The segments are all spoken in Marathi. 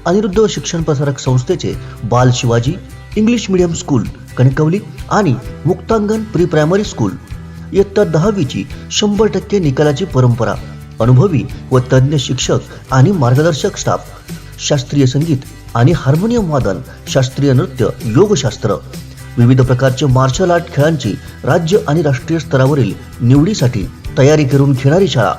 अनिरुद्ध शिक्षण प्रसारक संस्थेचे बाल Shivaji English medium school Kankavli आणि मुक्तांगण प्री प्रायमरी स्कूल इयत्ता 10वीची 100% निकालाची परंपरा, अनुभवी व तज्ञ शिक्षक आणि मार्गदर्शक स्टाफ, शास्त्रीय संगीत आणि हार्मोनियम वादन, शास्त्रीय नृत्य, योगशास्त्र, विविध प्रकारचे मार्शल आर्ट खेळांची राज्य आणि राष्ट्रीय स्तरावरील निवडीसाठी तयारी करून घेणारी शाळा,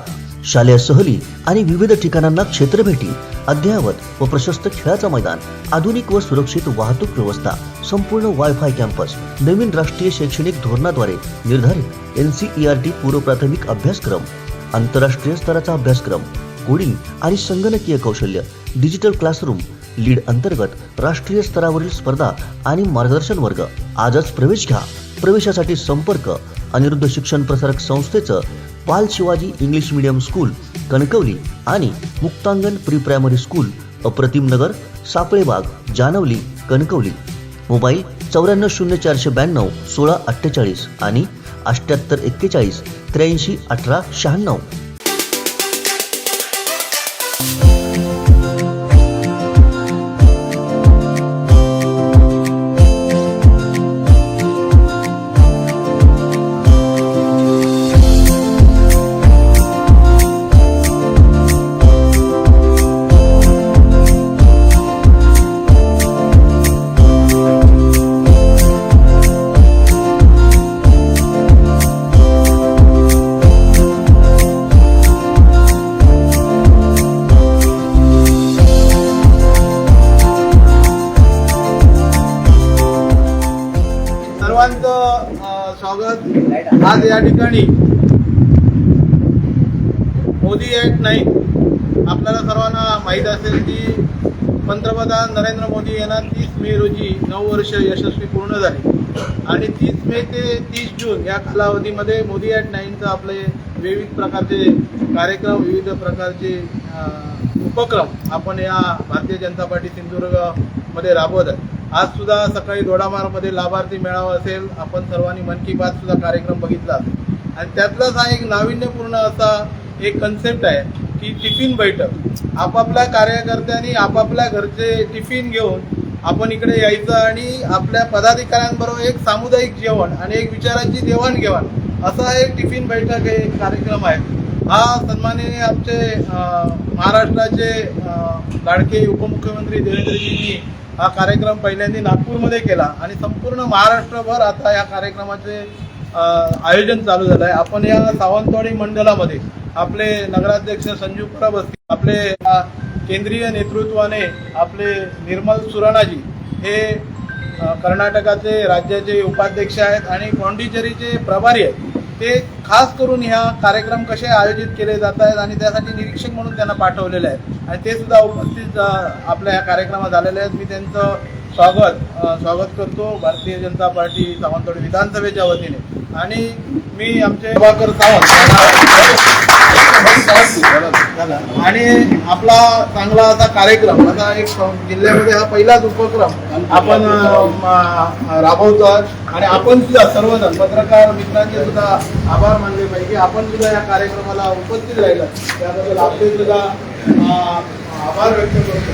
शालेय सहली आणि विविध ठिकाणांना क्षेत्रभेटी, अद्ययावत व प्रशस्त खेळाचा मैदान, आधुनिक व सुरक्षित वाहतूक व्यवस्था, संपूर्ण वायफाय कॅम्पस, नवीन राष्ट्रीय शैक्षणिक धोरणाद्वारे निर्धारित NCERT पूर्व प्राथमिक अभ्यासक्रम, आंतरराष्ट्रीय स्तराचा अभ्यासक्रम, कोडिंग आणि संगणकीय कौशल्य, डिजिटल क्लासरूम, लीड अंतर्गत राष्ट्रीय स्तरावरील स्पर्धा आणि मार्गदर्शन वर्ग. आजच प्रवेश घ्या. प्रवेशासाठी संपर्क अनिरुद्ध शिक्षण प्रसारक संस्थेचं बाल Shivaji English medium school Kankavli आणि मुक्तांगण प्री प्रायमरी स्कूल अप्रतिम नगर, सापळेबाग, जानवली, कणकवली. मोबाईल 940492 1648 आणि 7841 83 18 96. सर्वांचं स्वागत. आज या ठिकाणी मोदी ॲक्ट 9 आपल्याला सर्वांना माहीत असेल की पंतप्रधान नरेंद्र मोदी यांना 30 मे रोजी 9 वर्ष यशस्वी पूर्ण झाली आणि 30 मे ते 30 जून या कालावधीमध्ये मोदी ॲक्ट 9चं आपले विविध प्रकारचे कार्यक्रम, विविध प्रकारचे उपक्रम आपण या भारतीय जनता पार्टी सिंधुदुर्गमध्ये राबवत आहे. आज सुद्धा सकाळी दोडामारमध्ये लाभार्थी मेळावा असेल, आपण सर्वांनी मन की बात सुद्धा कार्यक्रम बघितला असेल आणि त्यातलाच हा एक नाविन्यपूर्ण असा एक कन्सेप्ट आहे की टिफिन बैठक. आपापल्या कार्यकर्त्यांनी आपापल्या घरचे टिफिन घेऊन आपण इकडे यायचं आणि आपल्या पदाधिकाऱ्यांबरोबर एक सामुदायिक जेवण आणि एक विचारांची देवाणघेवाण असा एक टिफिन बैठक हे एक कार्यक्रम आहे. हा सन्माननीय आमचे महाराष्ट्राचे लाडके उपमुख्यमंत्री देवेंद्रजींनी हा कार्यक्रम पहिल्यांदा नागपूरमध्ये केला आणि संपूर्ण महाराष्ट्रभर आता या कार्यक्रमाचे आयोजन चालू झालं आहे. आपण या सावंतवाडी मंडळामध्ये आपले नगराध्यक्ष संजू परब, आपले केंद्रीय नेतृत्वाने आपले निर्मल सुराणाजी हे कर्नाटकाचे राज्याचे उपाध्यक्ष आहेत आणि पॉंडिचेरीचे प्रभारी आहेत. ते खास करून ह्या कार्यक्रम कसे आयोजित केले जात आहेत आणि त्यासाठी निरीक्षक म्हणून त्यांना पाठवलेले आहेत आणि ते सुद्धा उपस्थित आपल्या या कार्यक्रमात आलेले आहेत. मी त्यांचं स्वागत करतो भारतीय जनता पार्टी सावंतवाडी विधानसभेच्या वतीने आणि मी आमचे प्रभाकर सावंत आणि आपला चांगला असा कार्यक्रम असा एक जिल्ह्यामध्ये हा पहिलाच उपक्रम आपण राबवतो आणि आपण सुद्धा सर्वजण पत्रकार मित्रांचे सुद्धा आभार मानले पाहिजे. आपण सुद्धा या कार्यक्रमाला उपस्थित राहिला त्याबद्दल आपले सुद्धा आभार व्यक्त करतो.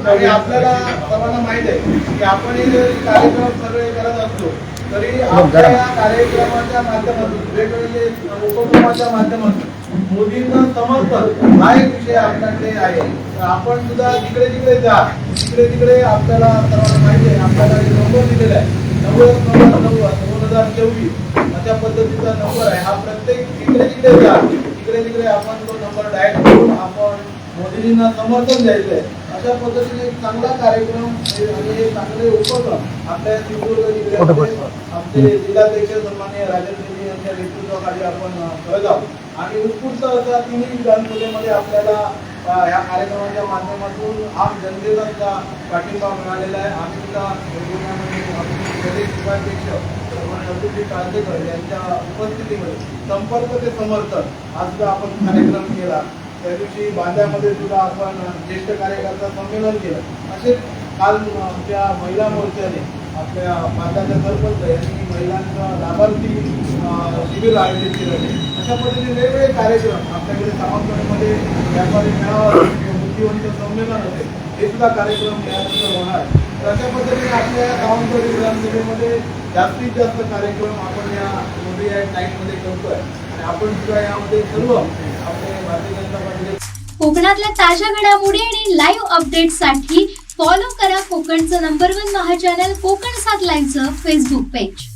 आणि आपल्याला सर्वांना माहित आहे की आपण हे जर कार्यक्रम सर्वे करत असतो तरी आपल्या या कार्यक्रमाच्या माध्यमातून वेगवेगळे उपक्रमाच्या माध्यमातून मोदींना समर्थन हा एक विषय आपल्याकडे आहे. आपण सुद्धा जिकडे जिकडे जा तिकडे आपल्याला सर्वांना माहिती आहे आपल्याला एक नंबर दिलेला आहे 90-90-2024 अशा पद्धतीचा नंबर आहे. हा प्रत्येक जिकडे जा तिकडे आपण तो नंबर डायल करून आपण मोदींना समर्थन द्यायचं आहे. अशा पद्धतीने एक चांगला कार्यक्रम आणि एक चांगले उपक्रम आपल्या सिंधुदुर्ग जिल्ह्यामध्ये आमचे जिल्हाध्यक्ष सन्माननीय राजेंद्रजी यांच्या नेतृत्वाखाली आपण करत आहोत आणि उत्कृष्ट असा तिन्ही विधानसभेमध्ये आपल्याला ह्या कार्यक्रमाच्या माध्यमातून आम जनतेचा सुद्धा पाठिंबा मिळालेला आहे. आम्ही सुद्धा प्रदेश उपाध्यक्ष कांदेकर यांच्या उपस्थितीमध्ये संपर्क ते समर्थन आज सुद्धा आपण कार्यक्रम केला. त्या दिवशी बांद्यामध्ये सुद्धा आपण ज्येष्ठ कार्यकर्ता संमेलन केलं. असे काल आमच्या महिला मोर्चाने आपल्या बांद्याच्या सरपंच यांनी महिलांचा लाभार्थी शिबिर आयोजित केलं आहे. अशा पद्धतीने वेगवेगळे कार्यक्रम आपल्याकडे सावंतवाडीमध्ये व्यापारी मेळावा असेल किंवा बुद्धिवंत संमेलन असेल, हे सुद्धा कार्यक्रम यानंतर होणार. तर अशा पद्धतीने आपल्या सावंतवाडी विधानसभेमध्ये जास्तीत जास्त कार्यक्रम आपण या मोदी ॲट 9 मध्ये करतोय आणि आपण सुद्धा यामध्ये सर्व आपले भारतीय जनता पार्टी कोकणातल्या ताज्या घडामोडी आणि लाईव्ह अपडेट्ससाठी फॉलो करा कोकणचं नंबर 1 महा चॅनल कोकण 7 लाईव्हचं फेसबुक पेज.